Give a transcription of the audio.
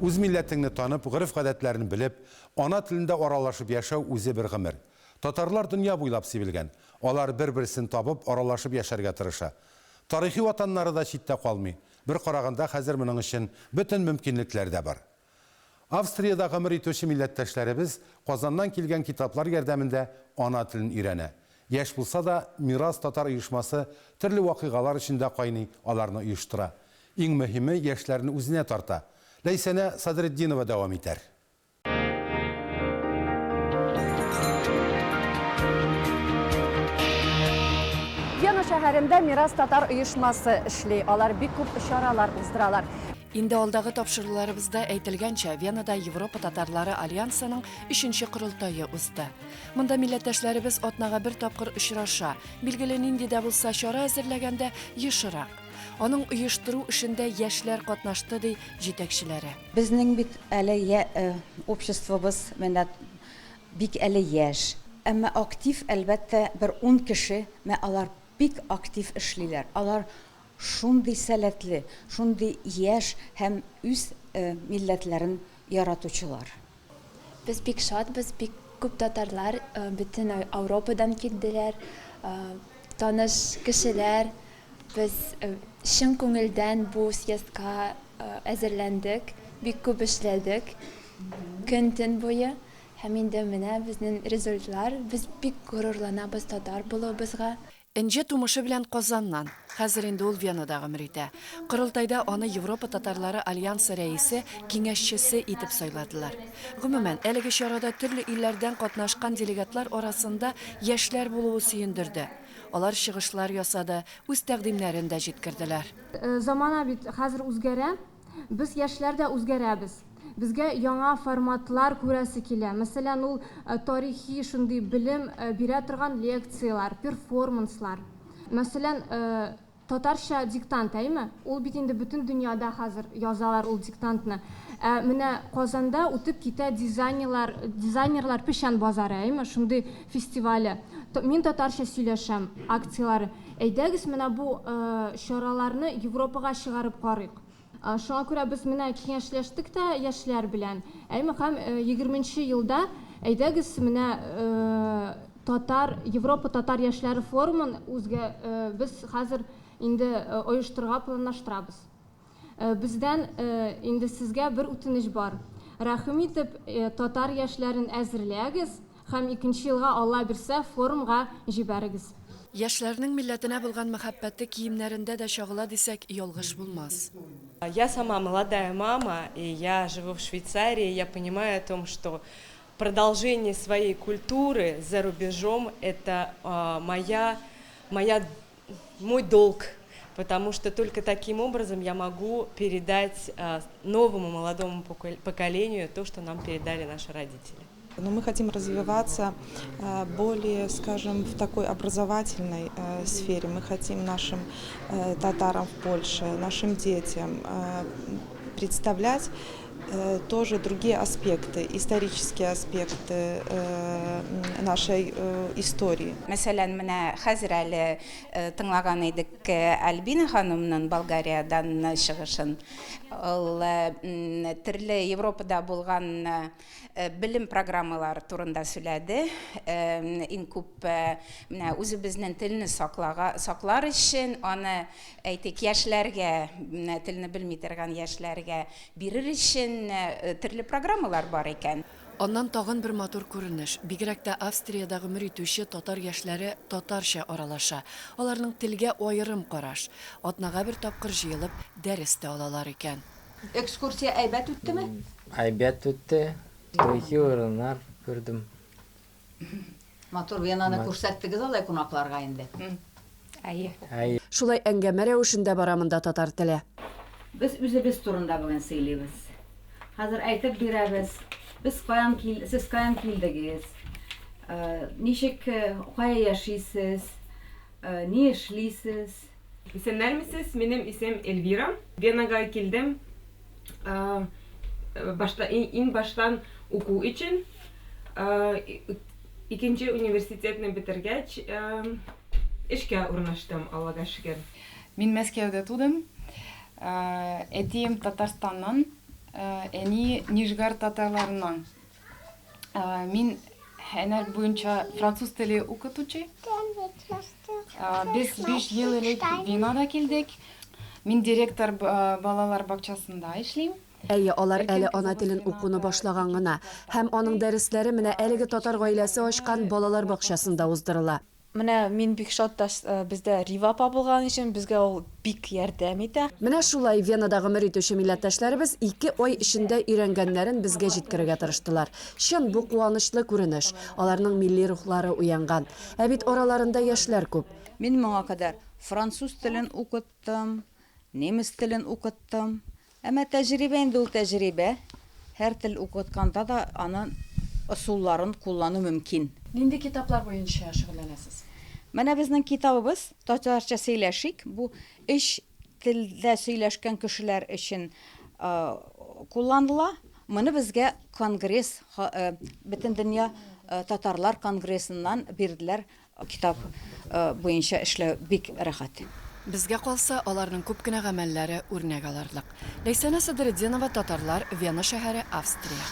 Үз милләтеңне танып, гырыф-гадәтләрен белеп, ана телендә аралашып яшәү үзе бер гомер. Татарлар дөнья буйлап сибелгән. Алар бер-берсен табып, аралашып яшәргә тырыша. Тарихи ватаннары да читтә калмый. Бер караганда хәзер моның өчен бөтен мөмкинлекләр дә бар. Австриядә гомер итүче милләттәшләребез Казаннан килгән китаплар ярдәмендә ана телен өйрәнә. Яшь булса да, Мирас татар оешмасы төрле вакыйгалар эчендә кайный, аларны оештыра. Иң мөһиме яшьләрне үзенә тарта. Ләйсәнә Садретдинова дәвам итәр. Вена шәһәрендә Мирас татар оешмасы эшли. Алар бик күп чаралар уздыралар. Инде алдагы тапшыруларыбызда әйтелгәнчә, Венада Европа татарлары альянсының 3нче курултайы узды. Монда милләттәшләребез атнага бер тапкыр очраша, билгеле нинди дә булса чара әзерләгәндә ешырак. Аның оештыру эшендә яшьләр катнашты ди җитәкчеләре. Безнең бит әле обществобыз менә бик әле яшь. Әмма актив әлбәттә бер 10 кеше, алар бик актив эшлиләр. Алар шундый сәләтле, шундый яшь һәм үз милләтләрен яратучылар. Biz bik şadbız, bik күп татарлар bütün Avropadan килделәр, таныш кешеләр. Biz шын күңелдән бу съездка әзерләндек, бик күп эшләдек, көн-төн буе. Һәм инде менә безнең результатлар, без бик горурланабыз татар булуыбызга. Энҗе тумышы белән Казаннан, хәзер инде ул Венада гомер итә. Корылтайда аны Европа татарлары альянсы рәисе, киңәшчесе итеп сайладылар. Гомумән, әлеге чарада төрле илләрдән катнашкан делегатлар арасында яшьләр булуы сөендерде. Алар чыгышлар ясады, үз тәкъдимнәрен дә җиткерделәр. Замана бит хәзер үзгәрә, без яшьләр дә үзгәрәбез. Безгә яңа форматлар күрәсе килә. Мәсәлән, ул тарихи шундый белем бирә торган лекциялар, перформанслар. Мәсәлән, татарча диктант, әйме? Ул бит инде бөтен дөньяда хәзер язалар ул диктантны. Менә Казанда үтеп китә дизайнерлар пешән базары, әйме? Шундый фестивале. Мин татарча сөйләшәм, акциялары. Әйдәгез, менә бу чараларны Европага чыгарып карыйк. Шуңа күрә без менә киңәшләштек тә яшьләр белән. Әйме һәм 20нче елда әйдәгез менә Европа татар яшьләре форумын без хәзер инде оештырырга планлаштырабыз. Бездән инде сезгә бер үтенеч бар. Рәхим итеп татар яшьләрен әзерләгез һәм 2нче елга Алла бирсә форумга җибәрегез. Яшьләрнең милләтенә булган мәхәббәте киемнәрендә дә чагыла дисәк, ялгыш булмас. Я сама молодая мама, и я живу в Швейцарии. Я понимаю о том, что продолжение своей культуры за рубежом – это мой долг, потому что только таким образом я могу передать новому молодому поколению то, что нам передали наши родители. Но мы хотим развиваться более, скажем, в такой образовательной сфере. Мы хотим нашим татарам в Польше, нашим детям представлять тоже другие аспекты, исторические аспекты нашей истории. Мәсәлән, менә хәзер әле тыңлаган идек Альбина ханымның Болгариядән чыгышын. Ул төрле Европада булган белем программалары турында сөйләде. Иң күп менә үзебезнең телне саклар өчен, аны әйтик яшьләргә, телне белми торган яшьләргә бирер өчен төрле программалар бар икән. Аннан тагын бер матур күренеш. Бигрәк тә Австриядә гомер итүче татар яшьләре татарча аралаша. Аларның телгә аерым караш. Атнага бер тапкыр җыелып дәрес тә алалар икән. Экскурсия әйбәт үттеме? Әйбәт үтте. Тарихи урыннар күрдем. Матур Венаны күрсәттегез алай кунакларга инде. Шулай әңгәмә рәвешендә бара монда татар теле. Без үзебез турында бүген сөйлибез. Хәзер әйтеп бирәбез. Сез каян килдегез? Ничек, кая яшисез? Ни эшлисез? Исемнәрмесез? Минем исем Эльвира. Венага килдем. Иң баштан уку өчен. Икенче университетны бетергәч, эшкә урнаштым, Аллага шөкер. Мин Мәскәүдә тудым. Әтием Татарстаннан, Әни Нижгар татарларынан. Мин һөнәр буенча француз теле укытучы. Без 5 ел элек Венада килдек. Мин директор балалар бакчасында эшлим. Әйе, алар әле ана телен укуны башлаган гына, һәм аның дәресләре менә әлеге татар гаиләсе ачкан балалар бакчасында уздырыла. Менә мин бик шат бездә Рива апа булган өчен безгә ул бик ярдәм итә. Менә шулай Венада гомер итүче милләттәшләребез 2 ай эчендә өйрәнгәннәрен безгә җиткерергә тырыштылар. Чын бу куанычлы күренеш. Аларның милли рухлары уянган. Ә бит араларында яшьләр күп. Мин моңа кадәр француз телен укыттым, немец телен укыттым. Әмма тәҗрибә инде ул тәҗрибә. Һәр тел укытканда да аның ысулларын куллану мөмкин. Нинди китаплар буенча шөгыльләнәсез? Менә безнең китабыбыз татарча сөйләшик. Бу 3 телдә сөйләшкән кешеләр өчен кулланыла. Моны безгә конгресс, бөтен дөнья татарлар конгрессыннан бирделәр. Китап буенча эшләү бик рәхәт. Безгә калса, аларның күп кенә гамәлләре үрнәк алырлык. Ләйсәнә Садретдинова, татарлар, Вена шәһәре, Австрия.